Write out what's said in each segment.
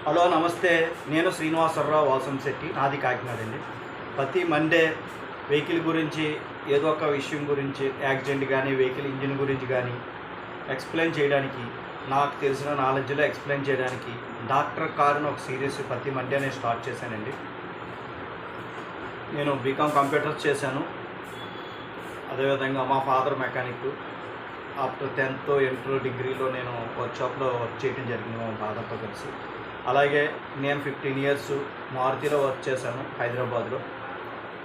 Hello నమస్తే. నేను శ్రీనివాసరావు వాసంశెట్టి, నాది కాకినాడ అండి. ప్రతి మండే వెహికల్ గురించి ఏదో ఒక విషయం గురించి, యాక్సిడెంట్ కానీ వెహికల్ ఇంజిన్ గురించి కానీ ఎక్స్ప్లెయిన్ చేయడానికి, నాకు తెలిసిన నాలెడ్జ్లో ఎక్స్ప్లెయిన్ చేయడానికి డాక్టర్ కారుని ఒక సిరీస్ ప్రతి మండే నేను స్టార్ట్ చేశానండి. నేను బీకామ్ కంప్యూటర్స్ చేశాను. అదేవిధంగా మా father mechanic. After 10th inter డిగ్రీలో నేను వర్క్షాప్లో వర్క్ చేయడం జరిగింది మా ఫాదర్తో కలిసి. అలాగే నేను 15 years మారుతిలో వర్క్ చేశాను హైదరాబాద్లో.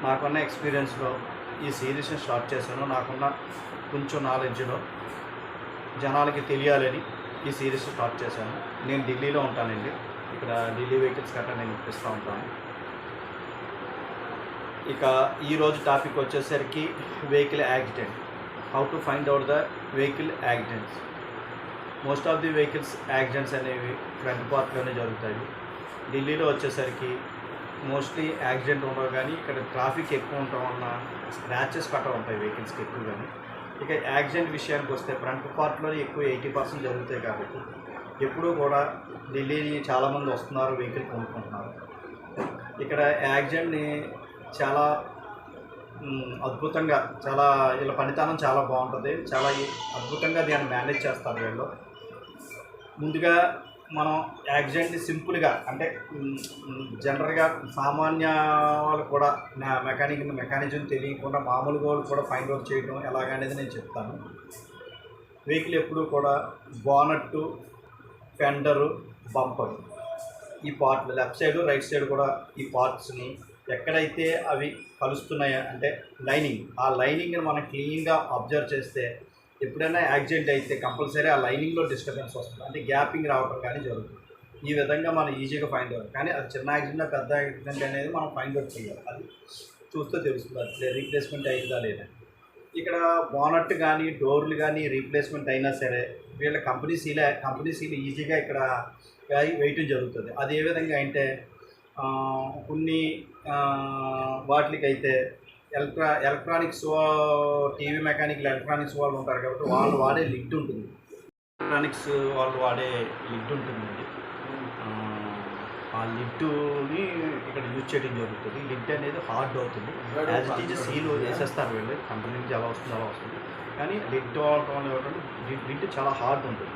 నాకున్న ఎక్స్పీరియన్స్లో ఈ సిరీస్ని స్టార్ట్ చేశాను. నాకున్న కొంచెం నాలెడ్జ్లో జనాలకి తెలియాలని ఈ సిరీస్ స్టార్ట్ చేశాను. నేను ఢిల్లీలో ఉంటానండి. ఇక్కడ ఢిల్లీ వెహికల్స్ గట్రా నేను ఇప్పిస్తూ ఉంటాను. ఇక ఈరోజు టాపిక్ వచ్చేసరికి vehicle accident. How to find out the vehicle accidents. Most of the vehicles accidents అనేవి ఫ్రంట్ పార్ట్లోనే జరుగుతాయి. ఢిల్లీలో వచ్చేసరికి మోస్ట్లీ యాక్సిడెంట్ ఉండవు, కానీ ఇక్కడ ట్రాఫిక్ ఎక్కువ ఉండటం వలన స్క్రాచెస్ కట్ట ఉంటాయి వెహికల్స్కి ఎక్కువ. కానీ ఇక యాక్సిడెంట్ విషయానికి వస్తే ఫ్రంట్ పార్ట్లోనే ఎక్కువ 80% జరుగుతాయి. కాబట్టి ఎప్పుడూ కూడా ఢిల్లీ చాలామంది వస్తున్నారు, వెహికల్ కొనుక్కుంటున్నారు. ఇక్కడ యాక్సిడెంట్ని చాలా అద్భుతంగా, చాలా వీళ్ళ పనితనం చాలా బాగుంటుంది. చాలా అద్భుతంగా దాన్ని మేనేజ్ చేస్తారు వీళ్ళు. ముందుగా మనం యాక్సిడెంట్ని సింపుల్గా, అంటే జనరల్గా సామాన్య వాళ్ళు కూడా మెకానిజం తెలియకుండా మామూలుగా వాళ్ళు కూడా ఫైండ్ అవుట్ చేయడం ఎలాగనేది నేను చెప్తాను. వెహికల్ ఎప్పుడూ కూడా బానట్టు, ఫెండరు, బంపర్, ఈ పార్ట్లు లెఫ్ట్ సైడ్ రైట్ సైడ్ కూడా ఈ పార్ట్స్ని ఎక్కడైతే అవి కలుస్తున్నాయో, అంటే లైనింగ్, ఆ లైనింగ్ని మనం క్లీన్గా అబ్జర్వ్ చేస్తే ఎప్పుడైనా యాక్సిడెంట్ అయితే కంపల్సరీ ఆ లైనింగ్లో డిస్టర్బెన్స్ వస్తుంది, అంటే గ్యాపింగ్ రావడం కానీ జరుగుతుంది. ఈ విధంగా మనం ఈజీగా ఫైండ్ అవుట్. కానీ అది చిన్న యాక్సిడెంట్ పెద్ద యాక్సిడెంట్ అనేది మనం ఫైండ్ అవుట్ చేయాలి. అది చూస్తే తెలుస్తుంది అది రీప్లేస్మెంట్ అయిందా లేదా. ఇక్కడ బోనట్ కానీ డోర్లు కానీ రీప్లేస్మెంట్ అయినా సరే వీళ్ళ కంపెనీ సీల్ ఈజీగా ఇక్కడ వేయటం జరుగుతుంది. అది ఏ విధంగా అంటే కొన్ని వాటికైతే ఎలక్ట్రానిక్స్ టీవీ మెకానికల్ ఎలక్ట్రానిక్స్ వాళ్ళు ఉంటారు కాబట్టి వాళ్ళు వాడే లిడ్ ఉంటుంది. ఎలక్ట్రానిక్స్ వాళ్ళు వాడే లిడ్ ఉంటుందండి. ఆ లిడ్ని ఇక్కడ యూజ్ చేయడం జరుగుతుంది. లిడ్ అనేది హార్డ్ అవుతుంది. యాజ్ ఇట్ ఈజ్ సీల్ వేసేస్తారు వీళ్ళు, కంపెనీ నుంచి ఎలా వస్తుంది అలా వస్తుంది. కానీ లిడ్ వాడటం లిడ్ చాలా హార్డ్ ఉంటుంది.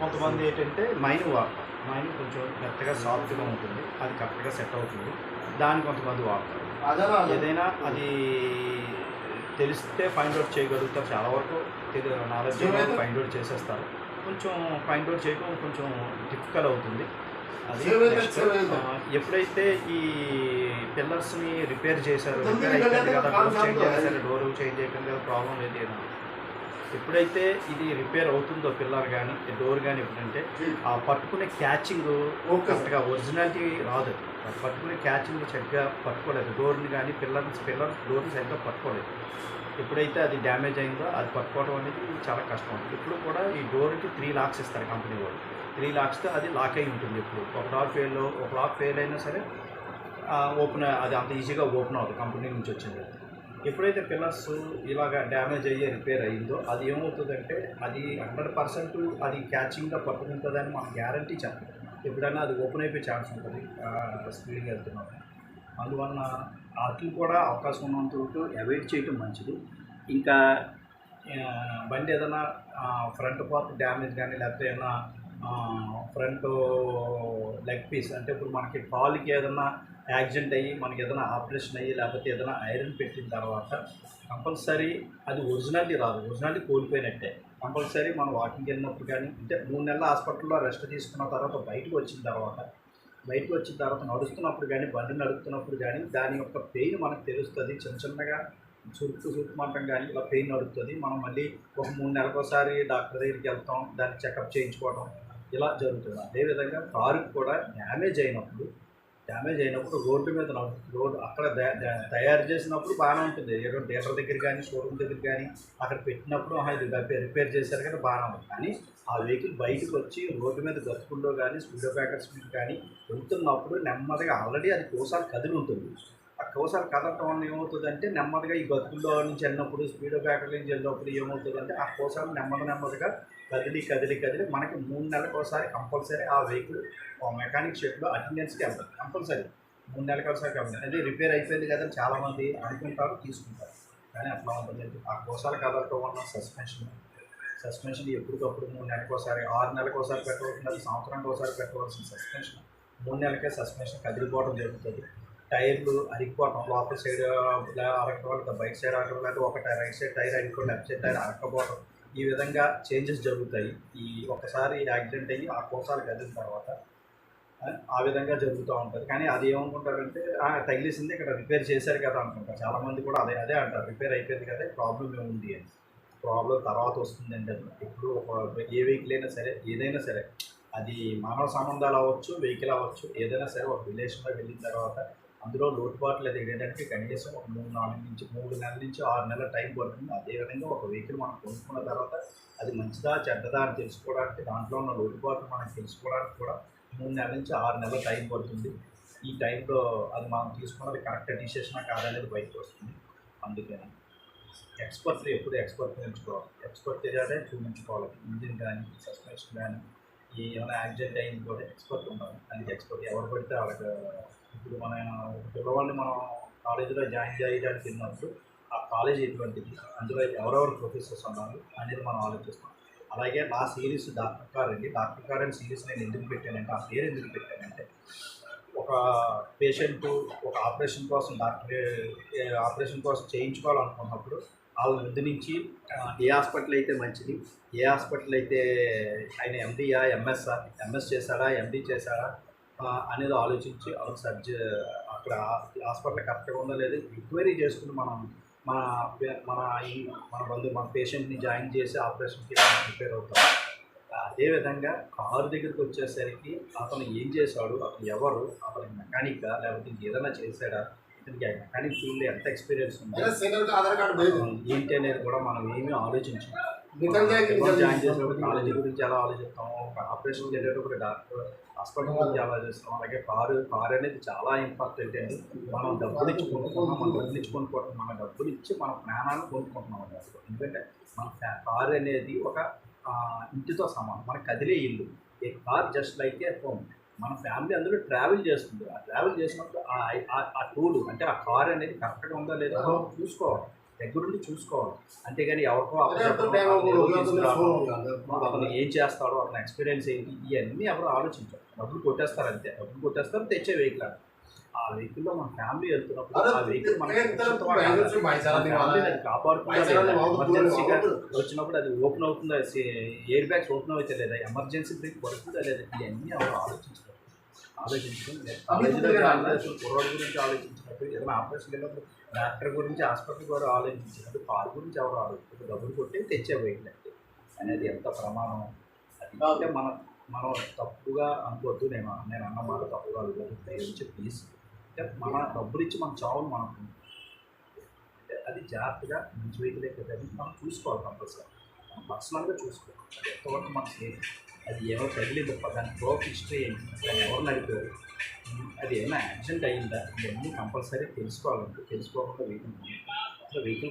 కొంతమంది ఏంటంటే మైన్ వాడతారు. మైన్ కొంచెం మెత్తగా సాఫ్ట్గా ఉంటుంది, అది కరెక్ట్గా సెట్ అవుతుంది. దాన్ని కొంతమంది వాడతారు. ఏదైనా అది తెలిస్తే ఫైండ్ అవుట్ చేయగలుగుతారు. చాలా వరకు నాలెడ్జ్ ఫైండ్ అవుట్ చేసేస్తారు. కొంచెం ఫైండ్ అవుట్ చేయడం కొంచెం డిఫికల్ట్ అవుతుంది. అది ఎప్పుడైతే ఈ పిల్లర్స్ని రిపేర్ చేశారు, రిపేర్ అయిపోయింది కదా, డోర్ చేంజ్ చేశారు, డోర్ చేంజ్ అయిపోయింది కదా, ప్రాబ్లం లేదు. ఎప్పుడైతే ఇది రిపేర్ అవుతుందో పిల్లర్ కానీ డోర్ కానీ, ఎప్పుడంటే ఆ పట్టుకునే క్యాచింగ్ కరెక్ట్గా ఒరిజినాలిటీ రాదు. పట్టుకునే క్యాచింగ్ సరిగ్గా పట్టుకోలేదు. డోర్ని కానీ పిల్లర్ డోర్ని సరిగ్గా పట్టుకోలేదు. ఎప్పుడైతే అది డ్యామేజ్ అయిందో అది పట్టుకోవడం అనేది చాలా కష్టం. ఇప్పుడు కూడా ఈ డోర్కి 3 locks ఇస్తారు కంపెనీ వాళ్ళు. 3 locksతో అది లాక్ అయి ఉంటుంది. ఇప్పుడు ఒక లాక్ ఫెయిల్ అయినా సరే ఓపెన్, అది అంత ఈజీగా ఓపెన్ అవుతుంది కంపెనీ నుంచి వచ్చింది. ఎప్పుడైతే పిల్లర్స్ ఇలాగ డ్యామేజ్ అయ్యే రిపేర్ అయ్యిందో అది ఏమవుతుందంటే అది 100% అది క్యాచింగ్గా పట్టుకుంటుందని మనం గ్యారంటీ చెప్పాలి. ఎప్పుడైనా అది ఓపెన్ అయిపోయే ఛాన్స్ ఉంటుంది స్పీడ్గా వెళ్తున్నప్పుడు. అందువలన వాటిని కూడా అవకాశం ఉన్నంత వరకు అవాయిడ్ చేయటం మంచిది. ఇంకా బండి ఏదైనా ఫ్రంట్ పార్ట్ డ్యామేజ్ కానీ, లేకపోతే ఏదైనా ఫ్రంట్ లెగ్ పీస్, అంటే ఇప్పుడు మనకి కాలుకి ఏదైనా యాక్సిడెంట్ అయ్యి మనకి ఏదైనా ఆపరేషన్ అయ్యి లేకపోతే ఏదైనా ఐరన్ పెట్టిన తర్వాత కంపల్సరీ అది ఒరిజినాలిటీ రాదు, ఒరిజినాలిటీ కోల్పోయినట్టే. కంపల్సరీ మనం వాకింగ్ వెళ్ళినప్పుడు కానీ, అంటే 3 నెలల హాస్పిటల్లో రెస్ట్ తీసుకున్న తర్వాత బయటకు వచ్చిన తర్వాత నడుస్తున్నప్పుడు కానీ, బండి నడుపుతున్నప్పుడు కానీ దాని యొక్క పెయిన్ మనకు తెలుస్తుంది. చిన్నగా చురుకుమంటం కానీ ఇలా పెయిన్ నడుస్తుంది. మనం మళ్ళీ ఒక 3 నెలలకోసారి డాక్టర్ దగ్గరికి వెళ్తాం, దాన్ని చెకప్ చేయించుకోవడం ఇలా జరుగుతుంది. అదేవిధంగా కారుకి కూడా డ్యామేజ్ అయినప్పుడు రోడ్డు మీద రోడ్డు అక్కడ తయారు చేసినప్పుడు బాగానే ఉంటుంది. ఏదో డీలర్ దగ్గర కానీ షోరూమ్ దగ్గర కానీ అక్కడ పెట్టినప్పుడు ఇది రిపేర్ చేశారు కానీ బాగానే ఉంటుంది. కానీ ఆ వెహికల్ బయటకు వచ్చి రోడ్డు మీద గతుకుండో కానీ స్పీడో బ్రేకర్స్ మీద కానీ వెళ్తున్నప్పుడు నెమ్మదిగా ఆల్రెడీ అది కోసారి కదిలి ఉంటుంది. ఆ కోసాలు కదలటం వల్ల ఏమవుతుందంటే నెమ్మదిగా ఈ గతుల్లో నుంచి వెళ్ళినప్పుడు స్పీడ్ బ్రేకర్ నుంచి వెళ్ళినప్పుడు ఏమవుతుందంటే ఆ కోసాలు నెమ్మదిగా కదిలి మనకి 3 నెలలకు ఒకసారి కంపల్సరీ ఆ వెహికల్ మెకానిక్ షెడ్లో అటెండెన్స్కి వెళ్తారు కంపల్సరీ. 3 నెలలకు ఒకసారి కంపల్సరీ. అది రిపేర్ అయిపోయింది కదా అని చాలామంది అనుకుంటారు, తీసుకుంటారు. కానీ అట్లా ఉంటుంది. ఆ కోసాలు కదలటం వల్ల సస్పెన్షన్ ఎప్పటికప్పుడు 3 నెలలకు ఒకసారి 6 నెలలకు ఒకసారి పెట్టవలసింది, సంవత్సరానికి ఒకసారి పెట్టవలసిన సస్పెన్షన్ 3 నెలలకే సస్పెన్షన్ కదిలిపోవడం జరుగుతుంది. టైర్లు అరిగిపోవడం, లోపల సైడ్ అరగడం, బయట సైడ్ అరగడం, లేదా ఒక రైట్ సైడ్ టైర్ అరిగిపోవడం, లెఫ్ట్ సైడ్ టైర్ అరగకపోవడం, ఈ విధంగా చేంజెస్ జరుగుతాయి. ఈ ఒకసారి యాక్సిడెంట్ అయ్యి ఆ కోసాలు కదిలిన తర్వాత ఆ విధంగా జరుగుతూ ఉంటుంది. కానీ అది ఏమనుకుంటారంటే తగిలేసింది ఇక్కడ రిపేర్ చేశారు కదా అనుకుంటారు. చాలామంది కూడా అదే అంటారు, రిపేర్ అయిపోయింది కదా, ప్రాబ్లం ఏముంది అని. ప్రాబ్లం తర్వాత వస్తుందండి. అది ఇప్పుడు ఏ వెహికల్ అయినా సరే, ఏదైనా సరే, అది మానవ సంబంధాలు అవ్వచ్చు, వెహికల్ అవ్వచ్చు, ఏదైనా సరే ఒక రిలేషన్లో వెళ్ళిన తర్వాత అందులో లోటుపాట్లు అది ఏంటంటే కనీసం ఒక 3 నెలల నుంచి 6 నెలల టైం పడుతుంది. అదేవిధంగా ఒక వెహికల్ మనం కొనుక్కున్న తర్వాత అది మంచిదా చెడ్డదా అని తెలుసుకోవడానికి, దాంట్లో ఉన్న లోటుపాట్లు మనం తెలుసుకోవడానికి కూడా 3 నెలల నుంచి 6 నెలల టైం పడుతుంది. ఈ టైంలో అది మనం తీసుకున్నది కరెక్ట్ డిసిషనా కాదనేది బయటకు వస్తుంది. అందుకని ఎప్పుడు ఎక్స్పర్ట్ ఎంచుకోవాలి, ఎక్స్పర్ట్ అదే చూపించుకోవాలి. ఇంజిన్ కానీ, సస్పెన్షన్ కానీ, ఏమైనా యాక్సిడెంట్ అయింది కూడా ఎక్స్పర్ట్ ఉండాలి. అది ఎక్స్పర్ట్ ఎవరు పడితే వాళ్ళకి. ఇప్పుడు మన పిల్లవాడిని మనం కాలేజీలో జాయిన్ చేయడానికి వెళ్ళినప్పుడు ఆ కాలేజ్ ఎటువంటిది, అందులో ఎవరెవరు ప్రొఫెసర్స్ ఉన్నారు అనేది మనం ఆలోచిస్తాం. అలాగే నా సిరీస్ డాక్టర్ కార్ అని సిరీస్ నేను ఎందుకు పెట్టానంటే, ఆ పేరు ఎందుకు పెట్టానంటే, ఒక పేషెంట్ ఒక ఆపరేషన్ కోసం చేయించుకోవాలనుకున్నప్పుడు వాళ్ళ ముందు నుంచి ఏ హాస్పిటల్ అయితే మంచిది, ఏ హాస్పిటల్ అయితే ఆయన ఎంఎస్ చేశాడా, ఎండి చేశాడా అనేది ఆలోచించి అక్కడ హాస్పిటల్ కరెక్ట్గా ఉందో లేదో ఎంక్వైరీ చేసుకుని మన పేషెంట్ని జాయిన్ చేసి ఆపరేషన్కి ప్రిపేర్ అవుతాం. అదేవిధంగా కారు దగ్గరికి వచ్చేసరికి అతను ఏం చేశాడు, అతను ఎవరు, అతను మెకానిక్గా లేకపోతే ఏదైనా చేశాడా, ఇతనికి మెకానిక్ ఫీల్డ్ ఎంత ఎక్స్పీరియన్స్ ఉంది ఏంటి అనేది కూడా మనం ఏమీ ఆలోచించాం. జాయిన్ చేసేటప్పుడు కాలేజీ గురించి ఎలా ఆలోచిస్తాము, ఆపరేషన్కి వెళ్ళేటప్పుడు హాస్పిటల్ గురించి ఎలా చేస్తాం. అలాగే కారు అనేది చాలా ఇంపార్టెంట్ అండి. మనం డబ్బులు ఇచ్చి కొనుక్కుంటున్నాం, మన డబ్బులు ఇచ్చి మన ప్రాణాలను కొనుక్కుంటున్నాం. ఎందుకంటే మన కారు అనేది ఒక ఇంటితో సమానం, మన కదిలే ఇల్లు. A car just like a home. మన ఫ్యామిలీ అందులో ట్రావెల్ చేస్తుంది. ఆ ట్రావెల్ చేసినప్పుడు ఆ టూల్ అంటే ఆ కార్ అనేది కరెక్ట్గా ఉందా లేదా చూసుకోవాలి, దగ్గరుండి చూసుకోవాలి. అంతేగాని ఎవరికో అతను ఏం చేస్తాడో, అతను ఎక్స్పీరియన్స్ ఏంటి, ఇవన్నీ ఎవరు ఆలోచించారు. డబ్బులు కొట్టేస్తారు అంతే, డబ్బులు కొట్టేస్తారు, తెచ్చే వెహికల్. ఆ వెహికల్లో మన ఫ్యామిలీ వెళ్తున్నప్పుడు ఆ వెహికల్ మనకి కాపాడుతుంది. ఎమర్జెన్సీగా వచ్చినప్పుడు అది ఓపెన్ అవుతుందా, ఎయిర్ బ్యాగ్స్ ఓపెన్ అవుతాయి లేదా, ఎమర్జెన్సీ బ్రేక్ పడుతుందా లేదా, ఇవన్నీ ఎవరు ఆలోచించుకుని కాలేజీలో కుర్రోడ్ గురించి ఆలోచించినట్టు, ఏదైనా ఆపరేషన్ వెళ్ళినప్పుడు డాక్టర్ గురించి, హాస్పిటల్ కూడా ఆలోచించినట్టు కారు గురించి ఎవరు ఆలోచించారు. డబ్బులు కొట్టి తెచ్చే వెహికల్ అనేది ఎంత ప్రమాదం. అది అంటే మనం తప్పుగా అనుకోవద్దు. నేను అన్నమాట తప్పుగా అనుకోవచ్చు ప్లీజ్. అంటే మన డబ్బులు ఇచ్చి మన చావును మనం అంటే అది జాగ్రత్తగా మంచి వెహికల్ అయితే మనం చూసుకోవాలి. కంపల్సరీ మనం పర్సనల్గా చూసుకోవాలి. అది ఎంతవరకు మన సేఫ్, అది ఎవరు తగిలింది, దాని ప్రోఫ్ హిస్టరీ ఏంటి, దాన్ని ఎవరు నడిపారు, అది ఏమైనా యాక్సిడెంట్ అయ్యిందా, ఇవన్నీ కంపల్సరీ తెలుసుకోకుండా వెహికల్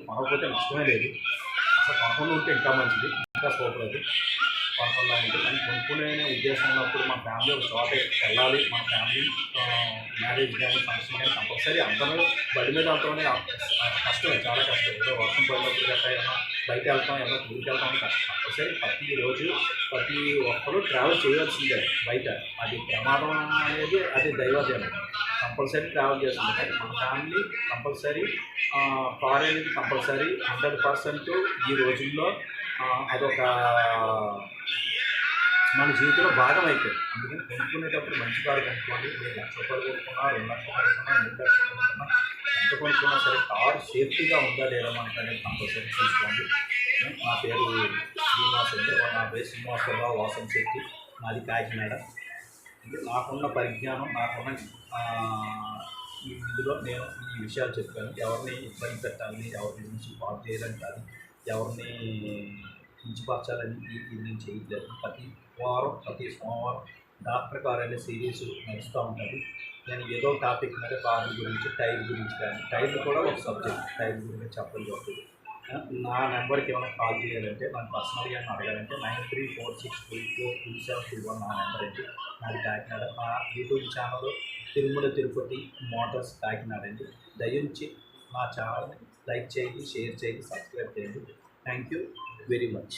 కొనకపోతే నష్టమే లేదు. అసలు కొనకుండా ఉంటే ఇంకా మంచిది, ఇంకా సూపర్. అది కొనకుండా ఉంటుంది. కానీ కొనుక్కునే ఉద్దేశం ఉన్నప్పుడు మన ఫ్యామిలీ ఒక చోట వెళ్ళాలి. మన ఫ్యామిలీ మ్యారేజ్ కానీ, ఫంక్షన్ కానీ కంపల్సరీ అందరూ బండి మీద వెళ్తామని కష్టమే, చాలా కష్టం. ఏదో వర్షం పడినప్పుడు గట్రా ఏమైనా బయట వెళ్తాం, ఏమైనా ఊరికి వెళ్తామని కష్టం. కంపల్సరీ ప్రతి ఒక్కరూ ట్రావెల్ చేయాల్సిందే బయట. అది ప్రమాదం అనేది అది దైవదేవం. కంపల్సరీ ట్రావెల్ చేస్తుంది. కానీ మన ఫ్యామిలీ కంపల్సరీ కార్ అనేది కంపల్సరీ 100% ఈ రోజుల్లో అదొక మన జీవితంలో భాగం అయిపోయింది. అందుకని కొనుక్కునేటప్పుడు మంచి కారు కొనుక్కోండి. మీరు ₹1,00,000 కొనుక్కున్నా, ₹2,00,000 కొనుక్కున్నా, ₹3,00,000 కొనుక్కున్నా, ఎంత కొనుక్కున్నా సరే కారు సేఫ్టీగా ఉందా లేదా మనకు అనేది కంపల్సరీ చూసుకోండి. నా పేరు శ్రీనివాస్ అండి. నా పేరు శ్రీనివాసరావు వాసంశెట్టి, మాది కాకినాడ. నాకున్న పరిజ్ఞానం, నాకున్న ఇందులో నేను ఈ విషయాలు చెప్పాను. ఎవరిని ఇబ్బంది పెట్టాలని, ఎవరిని నుంచి పాటు చేయాలని కాదు, ఎవరిని కించపరచాలని ఇది నేను చేయట్లేదు. ప్రతి సోమవారం డాక్టర్ కార్ అనే సిరీస్ నడుస్తూ ఉంటుంది. నేను ఏదో టాపిక్ మీద కార్ల గురించి, టైర్ గురించి కానీ, టైర్లు కూడా ఒక సబ్జెక్ట్, టైర్ గురించి చెప్పాలి కాబట్టి నా నెంబర్కి ఏమైనా కాల్ చేయాలంటే, నన్ను పర్సనల్గా ఏమైనా అడగాలంటే 9346242721 నా నెంబర్ అండి. నాది కాకినాడ. నా YouTube channel Tirumala Tirupati Motors Kakinada అండి. దయించి మా ఛానల్ని లైక్ చేయండి, షేర్ చేయండి, సబ్స్క్రైబ్ చేయండి. Thank you very much.